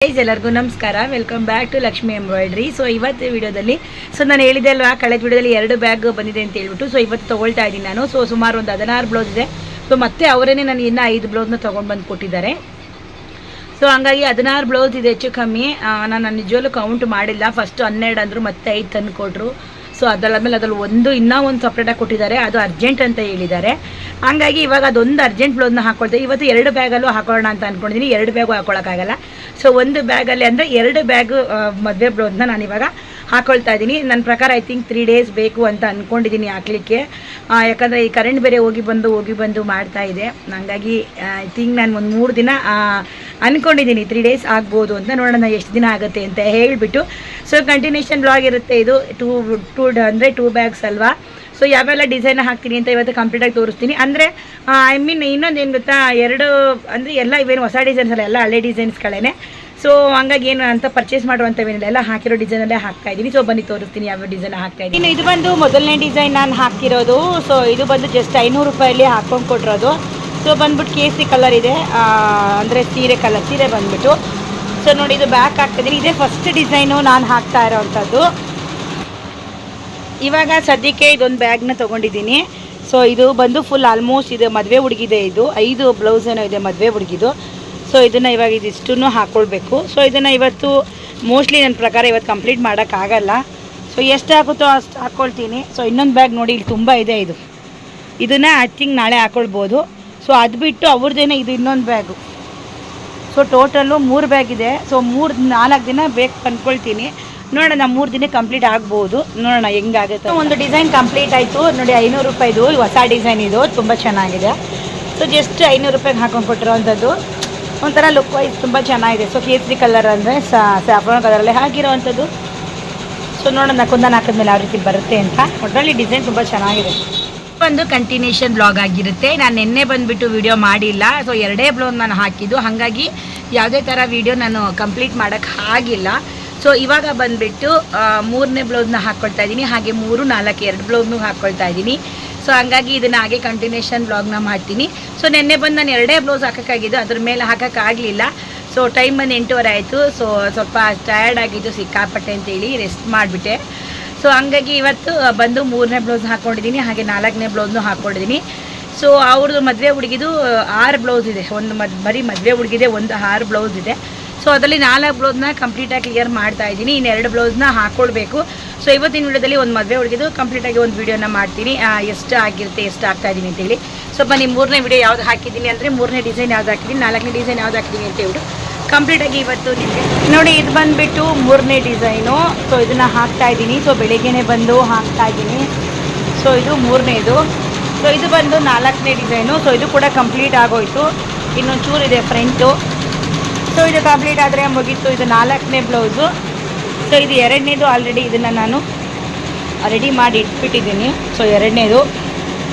ಎಲ್ಲರಿಗೂ ನಮಸ್ಕಾರ. Welcome back to Lakshmi embroidery. So ಇವತ್ತು ವಿಡಿಯೋದಲ್ಲಿ ನಾನು ಹೇಳಿದೆ ಅಲ್ವಾ, ಕಳೆದ ವಿಡಿಯೋದಲ್ಲಿ 2 ಬ್ಯಾಗ್ ಬಂದಿದೆ ಅಂತ ಹೇಳ್ಬಿಟ್ಟು. ಸೊ ಇವತ್ತು ತೊಗೊಳ್ತಾ ಇದ್ದೀನಿ ನಾನು. ಸೊ ಸುಮಾರು ಒಂದು 16 ಬ್ಲೌಸ್ ಇದೆ. ಸೊ ಮತ್ತೆ ಅವರೇನೆ ನನಗೆ ಇನ್ನೂ 5 ಬ್ಲೌಸ್ನ ತೊಗೊಂಡು ಬಂದು ಕೊಟ್ಟಿದ್ದಾರೆ. ಸೊ ಹಂಗಾಗಿ 16 ಬ್ಲೌಸ್ ಇದೆ, ಹೆಚ್ಚು ಕಮ್ಮಿ. ನಾನು ನಿಜವಲ್ಲೂ ಕೌಂಟ್ ಮಾಡಿಲ್ಲ. ಫಸ್ಟ್ 12 ಅಂದರು, ಮತ್ತೆ 5 ತಂದು ಕೊಟ್ಟರು. ಸೊ ಅದರಮೇಲೆ ಅದ್ರಲ್ಲಿ ಇನ್ನೂ ಒಂದು ಸಪ್ರೇಟಾಗಿ ಕೊಟ್ಟಿದ್ದಾರೆ, ಅದು ಅರ್ಜೆಂಟ್ ಅಂತ ಹೇಳಿದ್ದಾರೆ. ಹಂಗಾಗಿ ಇವಾಗ ಅದೊಂದು ಅರ್ಜೆಂಟ್ ಬ್ಲೌಸ್ನ ಹಾಕ್ಕೊಳ್ತೇವೆ. ಇವತ್ತು 2 ಬ್ಯಾಗಲ್ಲೂ ಹಾಕೊಳ್ಳೋಣ ಅಂತ ಅಂದ್ಕೊಂಡಿದ್ದೀನಿ. 2 ಬ್ಯಾಗು ಹಾಕೊಳ್ಳೋಕ್ಕಾಗಲ್ಲ. ಸೊ ಒಂದು ಬ್ಯಾಗಲ್ಲಿ ಅಂದರೆ 2 ಬ್ಯಾಗು ಮದುವೆ ಬ್ಲೌಸ್ನ ನಾನಿವಾಗ ಹಾಕ್ಕೊಳ್ತಾ ಇದ್ದೀನಿ. ನನ್ನ ಪ್ರಕಾರ ಐ ಥಿಂಕ್ 3 ಡೇಸ್ ಬೇಕು ಅಂತ ಅಂದ್ಕೊಂಡಿದ್ದೀನಿ ಹಾಕಲಿಕ್ಕೆ. ಯಾಕಂದರೆ ಈ ಕರೆಂಟ್ ಬೇರೆ ಹೋಗಿ ಬಂದು ಮಾಡ್ತಾ ಇದೆ. ಹಾಗಾಗಿ ಐ ಥಿಂಕ್ ನಾನು ಒಂದು 3 ದಿನ ಅಂದ್ಕೊಂಡಿದ್ದೀನಿ 3 ಡೇಸ್ ಆಗ್ಬೋದು ಅಂತ. ನೋಡೋಣ ಎಷ್ಟು ದಿನ ಆಗುತ್ತೆ ಅಂತ ಹೇಳಿಬಿಟ್ಟು. ಸೊ ಕಂಟಿನ್ಯೂಷನ್ ಬ್ಲಾಗ್ ಇರುತ್ತೆ ಇದು. 2 ಬ್ಯಾಗ್ಸ್ ಅಲ್ವಾ. ಸೊ ಯಾವೆಲ್ಲ ಡಿಸೈನ್ ಹಾಕ್ತೀನಿ ಅಂತ ಇವತ್ತು ಕಂಪ್ಲೀಟಾಗಿ ತೋರಿಸ್ತೀನಿ. ಅಂದರೆ ಐ ಮೀನ್ ಇನ್ನೊಂದು ಏನು ಗೊತ್ತಾ, 2 ಅಂದರೆ ಎಲ್ಲ ಇವೇನು ಹೊಸ ಡಿಸೈನ್ಸ್ ಅಲ್ಲ, ಎಲ್ಲ ಹಳೆ ಡಿಸೈನ್ಸ್ಗಳೇ. ಸೊ ಹಂಗಾಗಿ ಏನು ಅಂತ ಪರ್ಚೇಸ್ ಮಾಡುವಂಥವೇನಿಲ್ಲ, ಎಲ್ಲ ಹಾಕಿರೋ ಡಿಸೈನಲ್ಲೇ ಹಾಕ್ತಾ ಇದ್ದೀನಿ. ಸೊ ಬನ್ನಿ ತೋರಿಸ್ತೀನಿ ಯಾವ ಡಿಸೈನ್ ಹಾಕ್ತಾ ಇದ್ದೀನಿ. ಇದು ಬಂದು ಮೊದಲನೇ ಡಿಸೈನ್ ನಾನು ಹಾಕಿರೋದು. ಸೊ ಇದು ಬಂದು ಜಸ್ಟ್ 500 ರೂಪಾಯಲ್ಲಿ ಹಾಕ್ಕೊಂಡು ಕೊಟ್ಟಿರೋದು. ಸೊ ಬಂದ್ಬಿಟ್ಟು ಕೇಸರಿ ಕಲರ್ ಇದೆ, ಅಂದರೆ ಸೀರೆ ಬಂದ್ಬಿಟ್ಟು. ಸೊ ನೋಡಿ, ಇದು ಬ್ಯಾಕ್ ಹಾಕ್ತಿದ್ದೀನಿ. ಇದೇ ಫಸ್ಟ್ ಡಿಸೈನು ನಾನು ಹಾಕ್ತಾ ಇರೋವಂಥದ್ದು. ಇವಾಗ ಸದ್ಯಕ್ಕೆ ಇದೊಂದು ಬ್ಯಾಗ್ನ ತೊಗೊಂಡಿದ್ದೀನಿ. ಸೊ ಇದು ಬಂದು ಫುಲ್ ಆಲ್ಮೋಸ್ಟ್ ಇದು ಮದುವೆ ಹುಡುಗಿದೆ. ಇದು 5 ಬ್ಲೌಸ್ ಏನೋ ಇದೆ ಮದುವೆ ಹುಡುಗಿದು. ಸೊ ಇದನ್ನು ಇವಾಗ ಇದಿಷ್ಟನ್ನು ಹಾಕ್ಕೊಳ್ಬೇಕು. ಸೊ ಇದನ್ನು ಇವತ್ತು ಮೋಸ್ಟ್ಲಿ ನನ್ನ ಪ್ರಕಾರ ಇವತ್ತು ಕಂಪ್ಲೀಟ್ ಮಾಡೋಕ್ಕಾಗಲ್ಲ. ಸೊ ಎಷ್ಟು ಹಾಕುತ್ತೋ ಅಷ್ಟು ಹಾಕ್ಕೊಳ್ತೀನಿ. ಸೊ ಇನ್ನೊಂದು ಬ್ಯಾಗ್ ನೋಡಿ, ಇಲ್ಲಿ ತುಂಬ ಇದೆ. ಇದನ್ನು ಐ ಥಿಂಕ್ ನಾಳೆ ಹಾಕ್ಕೊಳ್ಬೋದು. ಸೊ ಅದು ಬಿಟ್ಟು ಅವ್ರದ್ದೇನೆ ಇದು ಇನ್ನೊಂದು ಬ್ಯಾಗು. ಸೊ ಟೋಟಲ್ಲು 3 ಬ್ಯಾಗ್ ಇದೆ. ಸೊ 4 ದಿನ ಬೇಕು ಅಂದ್ಕೊಳ್ತೀನಿ. ನೋಡೋಣ, 3 ದಿನ ಕಂಪ್ಲೀಟ್ ಆಗ್ಬೋದು. ನೋಡೋಣ ಹೆಂಗಾಗುತ್ತೆ. ಒಂದು ಡಿಸೈನ್ ಕಂಪ್ಲೀಟ್ ಆಯಿತು ನೋಡಿ. 500 ರೂಪಾಯಿದು ಹೊಸ ಡಿಸೈನ್ ಇದು, ತುಂಬ ಚೆನ್ನಾಗಿದೆ. ಸೊ ಜಸ್ಟ್ 500 ರೂಪಾಯಿಗೆ ಹಾಕೊಂಡು ಕೊಟ್ಟಿರೋವಂಥದ್ದು. ಒಂಥರ ಲುಕ್ ವೈಸ್ ತುಂಬ ಚೆನ್ನಾಗಿದೆ. ಸೊ ಕೇಸರಿ ಕಲರ್ ಅಂದರೆ ಸ್ಯಾಫ್ರಾನ್ ಕಲರಲ್ಲೇ ಹಾಕಿರೋವಂಥದ್ದು. ಸೊ ನೋಡೋಣ ಕುಂದನ್ ಹಾಕಿದ್ಮೇಲೆ ಯಾವ ರೀತಿ ಬರುತ್ತೆ ಅಂತ. ಒಟ್ಟಲ್ಲಿ ಡಿಸೈನ್ ತುಂಬ ಚೆನ್ನಾಗಿದೆ. ಒಂದು ಕಂಟಿನ್ಯೂಷನ್ ಬ್ಲಾಗ್ ಆಗಿರುತ್ತೆ. ನಾನು ನಿನ್ನೆ ಬಂದುಬಿಟ್ಟು ವಿಡಿಯೋ ಮಾಡಿಲ್ಲ. ಸೊ 2 ಬ್ಲೌಸ್ ನಾನು ಹಾಕಿದ್ದು, ಹಾಗಾಗಿ ಯಾವುದೇ ಥರ ವಿಡಿಯೋ ನಾನು ಕಂಪ್ಲೀಟ್ ಮಾಡೋಕ್ಕೆ ಆಗಿಲ್ಲ. ಸೊ ಇವಾಗ ಬಂದುಬಿಟ್ಟು 3ನೇ ಬ್ಲೌಸ್ನ ಹಾಕ್ಕೊಳ್ತಾ ಇದ್ದೀನಿ. ಹಾಗೆ 3, 4, 2 ಬ್ಲೌಸ್ನೂ ಹಾಕ್ಕೊಳ್ತಾ ಇದ್ದೀನಿ. ಸೊ ಹಂಗಾಗಿ ಇದನ್ನು ಹಾಗೆ ಕಂಟಿನ್ಯೂಷನ್ ಬ್ಲಾಗ್ನ ಮಾಡ್ತೀನಿ. ಸೊ ನಿನ್ನೆ ಬಂದು ನಾನು 2 ಬ್ಲೌಸ್ ಹಾಕೋಕ್ಕಾಗಿದ್ದು, ಅದ್ರ ಮೇಲೆ ಹಾಕೋಕ್ಕಾಗಲಿಲ್ಲ. ಸೊ ಟೈಮ್ ಬಂದು 8:30 ಆಯಿತು. ಸೊ ಸ್ವಲ್ಪ ಟಯರ್ಡ್ ಆಗಿದ್ದು ಸಿಕ್ಕಾಪಟ್ಟೆ ಅಂತೇಳಿ ರೆಸ್ಟ್ ಮಾಡಿಬಿಟ್ಟೆ. ಸೊ ಹಂಗಾಗಿ ಇವತ್ತು ಬಂದು 3ನೇ ಬ್ಲೌಸ್ ಹಾಕ್ಕೊಂಡಿದ್ದೀನಿ. ಹಾಗೆ 4ನೇ ಬ್ಲೌಸ್ನೂ ಹಾಕ್ಕೊಂಡಿದ್ದೀನಿ. ಸೊ ಅವ್ರದ್ದು ಮದುವೆ ಹುಡುಗಿದು 6 ಬ್ಲೌಸ್ ಇದೆ. ಬರೀ ಮದುವೆ ಹುಡುಗಿದೆ ಒಂದು 6 ಬ್ಲೌಸ್ ಇದೆ. ಸೊ ಅದರಲ್ಲಿ 4 ಬ್ಲೌಸ್ನ ಕಂಪ್ಲೀಟಾಗಿ ಕ್ಲಿಯರ್ ಮಾಡ್ತಾ ಇದ್ದೀನಿ. ಇನ್ನು 2 ಬ್ಲೌಸ್ನ ಹಾಕ್ಕೊಳ್ಬೇಕು. ಸೊ ಇವತ್ತಿನ ವಿಡಿಯೋದಲ್ಲಿ ಒಂದು ಮದುವೆ ಹುಡುಗಿದು ಕಂಪ್ಲೀಟಾಗಿ ಒಂದು ವೀಡಿಯೋನ ಮಾಡ್ತೀನಿ, ಎಷ್ಟು ಆಗಿರುತ್ತೆ, ಎಷ್ಟು ಆಗ್ತಾ ಇದ್ದೀನಿ ಅಂತೇಳಿ. ಸೊ ಬನ್ನಿ, 3ನೇ ವಿಡಿಯೋ ಯಾವ್ದು ಹಾಕಿದ್ದೀನಿ ಅಂದರೆ 3ನೇ ಡಿಸೈನ್ ಯಾವ್ದು ಹಾಕಿದ್ದೀನಿ, 4ನೇ ಡಿಸೈನ್ ಯಾವ್ದು ಹಾಕಿದ್ದೀನಿ ಅಂತ ಹೇಳ್ಬಿಟ್ಟು ಕಂಪ್ಲೀಟಾಗಿ ಇವತ್ತು ನಿಮಗೆ ನೋಡಿ. ಇದು ಬಂದುಬಿಟ್ಟು 3ನೇ ಡಿಸೈನು. ಸೊ ಇದನ್ನು ಹಾಕ್ತಾ ಇದ್ದೀನಿ. ಸೊ ಬೆಳಿಗ್ಗೆನೇ ಬಂದು ಹಾಕ್ತಾ ಇದ್ದೀನಿ. ಸೊ ಇದು 3ನೇದು. ಸೊ ಇದು ಬಂದು 4ನೇ ಡಿಸೈನು. ಸೊ ಇದು ಕೂಡ ಕಂಪ್ಲೀಟ್ ಆಗೋಯಿತು. ಇನ್ನೊಂದು ಚೂರಿದೆ ಫ್ರಂಟು. ಸೊ ಇದು ಕಂಪ್ಲೀಟ್ ಆದರೆ ಮುಗೀತು. ಇದು 4ನೇ ಬ್ಲೌಸು. ಸೊ ಇದು 2ನೇದು. ಆಲ್ರೆಡಿ ಇದನ್ನು ನಾನು ರೆಡಿ ಮಾಡಿ ಇಟ್ಬಿಟ್ಟಿದ್ದೀನಿ. ಸೊ 2ನೇದು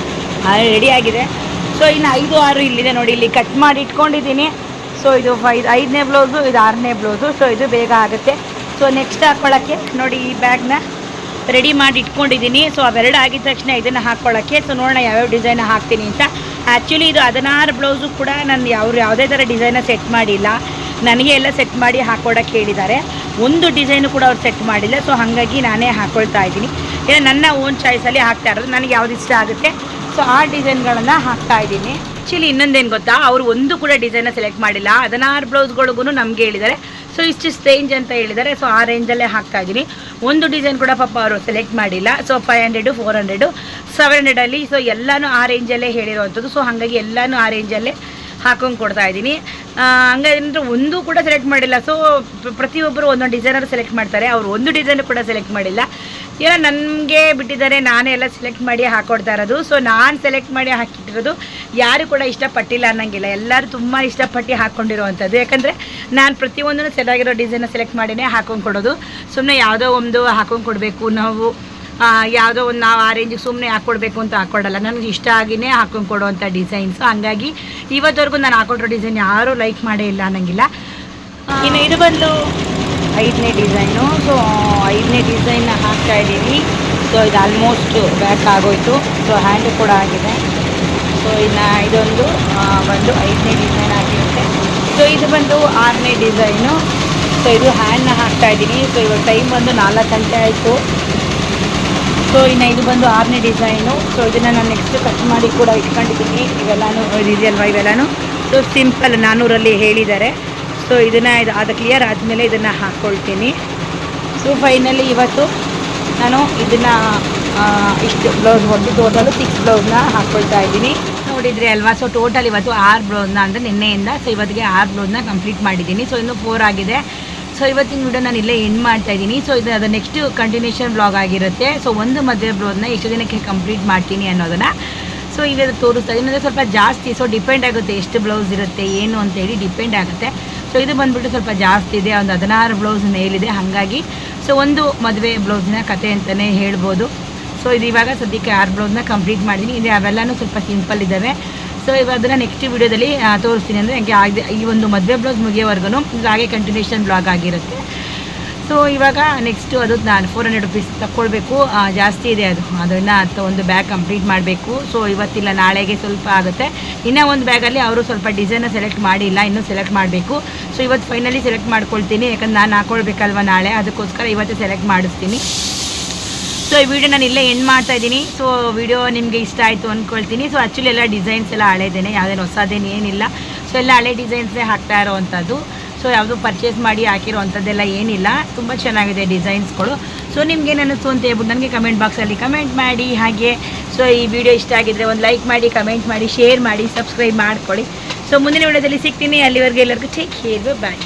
ರೆಡಿ ಆಗಿದೆ. ಸೊ ಇನ್ನು 5, 6 ಇಲ್ಲಿದೆ ನೋಡಿ, ಇಲ್ಲಿ ಕಟ್ ಮಾಡಿ ಇಟ್ಕೊಂಡಿದ್ದೀನಿ. ಸೊ ಇದು 5ನೇ ಬ್ಲೌಸು, ಇದು 6ನೇ ಬ್ಲೌಸು. ಸೊ ಇದು ಬೇಗ ಆಗುತ್ತೆ. ಸೊ ನೆಕ್ಸ್ಟ್ ಹಾಕ್ಕೊಳ್ಳೋಕ್ಕೆ ನೋಡಿ, ಈ ಬ್ಯಾಗ್ನ ರೆಡಿ ಮಾಡಿ ಇಟ್ಕೊಂಡಿದ್ದೀನಿ. ಸೊ ಅವೆರಡು ಆಗಿದ ತಕ್ಷಣ ಇದನ್ನು ಹಾಕ್ಕೊಳ್ಳೋಕ್ಕೆ. ಸೊ ನೋಡೋಣ ಯಾವ್ಯಾವ ಡಿಸೈನ್ ಹಾಕ್ತೀನಿ ಅಂತ. ಆ್ಯಕ್ಚುಲಿ ಇದು 16 ಬ್ಲೌಸು ಕೂಡ ನಾನು ಯಾವುದೇ ಥರ ಡಿಸೈನ ಸೆಟ್ ಮಾಡಿಲ್ಲ. ನನಗೆ ಎಲ್ಲ ಸೆಟ್ ಮಾಡಿ ಹಾಕ್ಕೊಡೋಕ್ಕೆ ಹೇಳಿದ್ದಾರೆ. ಒಂದು ಡಿಸೈನು ಕೂಡ ಅವ್ರು ಸೆಟ್ ಮಾಡಿಲ್ಲ. ಸೊ ಹಾಗಾಗಿ ನಾನೇ ಹಾಕ್ಕೊಳ್ತಾ ಇದ್ದೀನಿ. ಇಲ್ಲ, ನನ್ನ ಓನ್ ಚಾಯ್ಸಲ್ಲಿ ಹಾಕ್ತಾ ಇರೋದು. ನನಗೆ ಯಾವ್ದು ಇಷ್ಟ ಆಗುತ್ತೆ ಸೊ ಆ ಡಿಸೈನ್ಗಳನ್ನು ಹಾಕ್ತಾ ಇದ್ದೀನಿ. ಆ್ಯಕ್ಚುಲಿ ಇನ್ನೊಂದೇನು ಗೊತ್ತಾ, ಅವರು ಒಂದು ಕೂಡ ಡಿಸೈನ ಸೆಲೆಕ್ಟ್ ಮಾಡಿಲ್ಲ. 16 ಬ್ಲೌಸ್ಗಳಿಗೂ ನಮಗೆ ಹೇಳಿದ್ದಾರೆ. ಸೊ ಇಷ್ಟು ರೇಂಜ್ ಅಂತ ಹೇಳಿದ್ದಾರೆ. ಸೊ ಆ ರೇಂಜಲ್ಲೇ ಹಾಕ್ತಾ ಇದ್ದೀನಿ. ಒಂದು ಡಿಸೈನ್ ಕೂಡ ಪಾಪ ಅವರು ಸೆಲೆಕ್ಟ್ ಮಾಡಿಲ್ಲ. ಸೊ 500, 400, 700 ಸೊ ಎಲ್ಲನೂ ಆ ರೇಂಜಲ್ಲೇ ಹೇಳಿರೋವಂಥದ್ದು. ಸೊ ಹಾಗಾಗಿ ಎಲ್ಲನೂ ಆ ರೇಂಜಲ್ಲೇ ಹಾಕೊಂಡು ಕೊಡ್ತಾ ಇದ್ದೀನಿ. ಹಂಗಂದ್ರೆ ಒಂದು ಕೂಡ ಸೆಲೆಕ್ಟ್ ಮಾಡಿಲ್ಲ. ಸೊ ಪ್ರತಿಯೊಬ್ಬರು ಒಂದೊಂದು ಡಿಸೈನರ್ ಸೆಲೆಕ್ಟ್ ಮಾಡ್ತಾರೆ. ಅವರು ಒಂದು ಡಿಸೈನು ಕೂಡ ಸೆಲೆಕ್ಟ್ ಮಾಡಿಲ್ಲ. ಏನೋ ನನಗೆ ಬಿಟ್ಟಿದ್ದಾರೆ, ನಾನೇ ಎಲ್ಲ ಸೆಲೆಕ್ಟ್ ಮಾಡಿ ಹಾಕ್ಕೊಡ್ತಾ ಇರೋದು. ಸೊ ನಾನು ಸೆಲೆಕ್ಟ್ ಮಾಡಿ ಹಾಕಿಟ್ಟಿರೋದು ಯಾರು ಕೂಡ ಇಷ್ಟಪಟ್ಟಿಲ್ಲ ಅನ್ನೋಂಗಿಲ್ಲ. ಎಲ್ಲರೂ ತುಂಬ ಇಷ್ಟಪಟ್ಟು ಹಾಕ್ಕೊಂಡಿರೋವಂಥದ್ದು. ಯಾಕಂದರೆ ನಾನು ಪ್ರತಿಯೊಂದನ್ನು ಸೆಲೆಗಿರೋ ಡಿಸೈನ ಸೆಲೆಕ್ಟ್ ಮಾಡಿನೇ ಹಾಕೊಂಡು ಕೊಡೋದು. ಸುಮ್ಮನೆ ಯಾವುದೋ ಒಂದು ಹಾಕೊಂಡು ಕೊಡಬೇಕು ನಾವು, ಯಾವುದೋ ಒಂದು ನಾವು ಆ ರೇಂಜಿಗೆ ಸುಮ್ಮನೆ ಹಾಕ್ಕೊಡ್ಬೇಕು ಅಂತ ಹಾಕ್ಕೊಡಲ್ಲ. ನನಗೆ ಇಷ್ಟ ಆಗಿನೇ ಹಾಕೊಂಡು ಕೊಡುವಂಥ ಡಿಸೈನ್ಸು. ಹಂಗಾಗಿ ಇವತ್ತವರೆಗೂ ನಾನು ಹಾಕೊಟ್ಟಿರೋ ಡಿಸೈನ್ ಯಾರೂ ಲೈಕ್ ಮಾಡೇ ಇಲ್ಲ ಅನ್ನೋಂಗಿಲ್ಲ. ಇನ್ನು ಇದು ಬಂದು 5ನೇ ಡಿಸೈನು. ಸೊ 5ನೇ ಡಿಸೈನ್ನ ಹಾಕ್ತಾ ಇದ್ದೀನಿ. ಸೊ ಇದು ಆಲ್ಮೋಸ್ಟ್ ಬ್ಯಾಕ್ ಆಗೋಯಿತು. ಸೊ ಹ್ಯಾಂಡು ಕೂಡ ಆಗಿದೆ. ಸೊ ಇನ್ನು ಇದೊಂದು ಬಂದು 5ನೇ ಡಿಸೈನ್ ಆಗಿರುತ್ತೆ. ಸೊ ಇದು ಬಂದು 6ನೇ ಡಿಸೈನು. ಸೊ ಇದು ಹ್ಯಾಂಡ್ನ ಹಾಕ್ತಾಯಿದ್ದೀನಿ. ಸೊ ಇವಾಗ ಟೈಮ್ ಬಂದು 4 ಗಂಟೆ ಆಯಿತು. ಸೊ ಇನ್ನು ಇದು ಬಂದು 6ನೇ ಡಿಸೈನು. ಸೊ ಇದನ್ನು ನಾನು ನೆಕ್ಸ್ಟ್ ಕಟ್ ಮಾಡಿ ಕೂಡ ಇಟ್ಕೊಂಡಿದ್ದೀನಿ. ಇವೆಲ್ಲನೂ ಇದೆಯಲ್ವ, ಇವೆಲ್ಲನೂ ಸೊ ಸಿಂಪಲ್ 400ರಲ್ಲಿ ಹೇಳಿದ್ದಾರೆ. ಸೊ ಇದನ್ನು ಅದು ಕ್ಲಿಯರ್ ಆದಮೇಲೆ ಇದನ್ನು ಹಾಕ್ಕೊಳ್ತೀನಿ. ಸೊ ಫೈನಲಿ ಇವತ್ತು ನಾನು ಇದನ್ನು ಇಷ್ಟು ಬ್ಲೌಸ್ ಹೊಡೆದು ಟೋಟಲು 6 ಬ್ಲೌಸ್ನ ಹಾಕ್ಕೊಳ್ತಾ ಇದ್ದೀನಿ. ನೋಡಿದ್ರಿ ಅಲ್ವಾ. ಸೊ ಟೋಟಲ್ ಇವತ್ತು 6 ಬ್ಲೌಸ್ನ ಅಂದರೆ ನಿನ್ನೆಯಿಂದ ಸೊ ಇವತ್ತಿಗೆ 6 ಬ್ಲೌಸ್ನ ಕಂಪ್ಲೀಟ್ ಮಾಡಿದ್ದೀನಿ. ಸೊ ಇನ್ನು 4 ಆಗಿದೆ. ಸೊ ಇವತ್ತಿನ ವಿಡಿಯೋ ನಾನು ಇಲ್ಲೇ ಎಂಡ್ ಮಾಡ್ತಾಯಿದ್ದೀನಿ. ಸೊ ಅದು ನೆಕ್ಸ್ಟ್ ಕಂಟಿನ್ಯೂಷನ್ ಬ್ಲಾಗ್ ಆಗಿರುತ್ತೆ. ಸೊ ಒಂದು ಮದುವೆ ಬ್ಲೌಸ್ನ ಎಷ್ಟು ದಿನಕ್ಕೆ ಕಂಪ್ಲೀಟ್ ಮಾಡ್ತೀನಿ ಅನ್ನೋದನ್ನು ಸೊ ಇವಾಗ ತೋರಿಸ್ತಾ ಇದ್ದೀನಿ. ಅಂದರೆ ಸ್ವಲ್ಪ ಜಾಸ್ತಿ, ಸೊ ಡಿಪೆಂಡ್ ಆಗುತ್ತೆ ಎಷ್ಟು ಬ್ಲೌಸ್ ಇರುತ್ತೆ ಏನು ಅಂತೇಳಿ ಡಿಪೆಂಡ್ ಆಗುತ್ತೆ. ಸೊ ಇದು ಬಂದುಬಿಟ್ಟು ಸ್ವಲ್ಪ ಜಾಸ್ತಿ ಇದೆ, ಒಂದು 16 ಬ್ಲೌಸ್ ಮೇಲಿದೆ. ಹಾಗಾಗಿ ಸೊ ಒಂದು ಮದುವೆ ಬ್ಲೌಸಿನ ಕತೆ ಅಂತಲೇ ಹೇಳ್ಬೋದು. ಸೊ ಇದು ಇವಾಗ ಸದ್ಯಕ್ಕೆ 6 ಬ್ಲೌಸ್ನ ಕಂಪ್ಲೀಟ್ ಮಾಡಿದ್ದೀನಿ. ಇದು ಅವೆಲ್ಲನೂ ಸ್ವಲ್ಪ ಸಿಂಪಲ್ ಇದ್ದಾವೆ. ಸೊ ಇವಾಗ ಅದನ್ನು ನೆಕ್ಸ್ಟ್ ವಿಡಿಯೋದಲ್ಲಿ ತೋರಿಸ್ತೀನಿ. ಅಂದರೆ ನನಗೆ ಆಗಿದೆ ಈ ಒಂದು ಮದುವೆ ಬ್ಲೌಸ್ ಮುಗಿಯೋವರೆಗೂ ಇದು ಹಾಗೆ ಕಂಟಿನ್ಯೂಷನ್ ಬ್ಲಾಗ್ ಆಗಿರುತ್ತೆ. ಸೊ ಇವಾಗ ನೆಕ್ಸ್ಟು ಅದು ನಾನು 400 ರುಪೀಸ್ ತಗೊಳ್ಬೇಕು. ಜಾಸ್ತಿ ಇದೆ ಅದನ್ನು ಒಂದು ಬ್ಯಾಗ್ ಕಂಪ್ಲೀಟ್ ಮಾಡಬೇಕು. ಸೊ ಇವತ್ತಿಲ್ಲ ನಾಳೆಗೆ ಸ್ವಲ್ಪ ಆಗುತ್ತೆ. ಇನ್ನೂ ಒಂದು ಬ್ಯಾಗಲ್ಲಿ ಅವರು ಸ್ವಲ್ಪ ಡಿಸೈನ ಸೆಲೆಕ್ಟ್ ಮಾಡಿಲ್ಲ, ಇನ್ನೂ ಸೆಲೆಕ್ಟ್ ಮಾಡಬೇಕು. ಸೊ ಇವತ್ತು ಫೈನಲಿ ಸೆಲೆಕ್ಟ್ ಮಾಡ್ಕೊಳ್ತೀನಿ, ಯಾಕಂದ್ರೆ ನಾನು ಹಾಕ್ಕೊಳ್ಬೇಕಲ್ವ ನಾಳೆ, ಅದಕ್ಕೋಸ್ಕರ ಇವತ್ತೇ ಸೆಲೆಕ್ಟ್ ಮಾಡಿಸ್ತೀನಿ. ಸೊ ಈ ವಿಡಿಯೋ ನಾನು ಇಲ್ಲೇ ಎಂಡ್ ಮಾಡ್ತಾಯಿದ್ದೀನಿ. ಸೊ ವಿಡಿಯೋ ನಿಮಗೆ ಇಷ್ಟ ಆಯಿತು ಅಂದ್ಕೊಳ್ತೀನಿ. ಸೊ ಆ್ಯಕ್ಚುಲಿ ಎಲ್ಲ ಡಿಸೈನ್ಸ್ ಎಲ್ಲ ಹಳೇದೇನೆ, ಯಾವುದೇನು ಹೊಸದೇನು ಏನಿಲ್ಲ. ಸೊ ಎಲ್ಲ ಹಳೆ ಡಿಸೈನ್ಸೇ ಹಾಕ್ತಾ ಇರೋವಂಥದ್ದು. ಸೊ ಯಾವುದು ಪರ್ಚೇಸ್ ಮಾಡಿ ಹಾಕಿರೋ ಅಂಥದ್ದೆಲ್ಲ ಏನಿಲ್ಲ. ತುಂಬ ಚೆನ್ನಾಗಿದೆ ಡಿಸೈನ್ಸ್ಗಳು. ಸೊ ನಿಮ್ಗೇನು ಅನ್ನಿಸ್ತು ಅಂತ ಹೇಳ್ಬಿಟ್ಟು ನನಗೆ ಕಮೆಂಟ್ ಬಾಕ್ಸಲ್ಲಿ ಕಮೆಂಟ್ ಮಾಡಿ. ಹಾಗೆ ಸೊ ಈ ವಿಡಿಯೋ ಇಷ್ಟ ಆಗಿದ್ದರೆ ಒಂದು ಲೈಕ್ ಮಾಡಿ, ಕಮೆಂಟ್ ಮಾಡಿ, ಶೇರ್ ಮಾಡಿ, ಸಬ್ಸ್ಕ್ರೈಬ್ ಮಾಡ್ಕೊಳ್ಳಿ. ಸೊ ಮುಂದಿನ ವಿಡಿಯೋದಲ್ಲಿ ಸಿಗ್ತೀನಿ. ಅಲ್ಲಿವರೆಗೆ ಎಲ್ಲರಿಗೂ ಟೇಕ್ ಕೇರ್, ಬಾಯ್.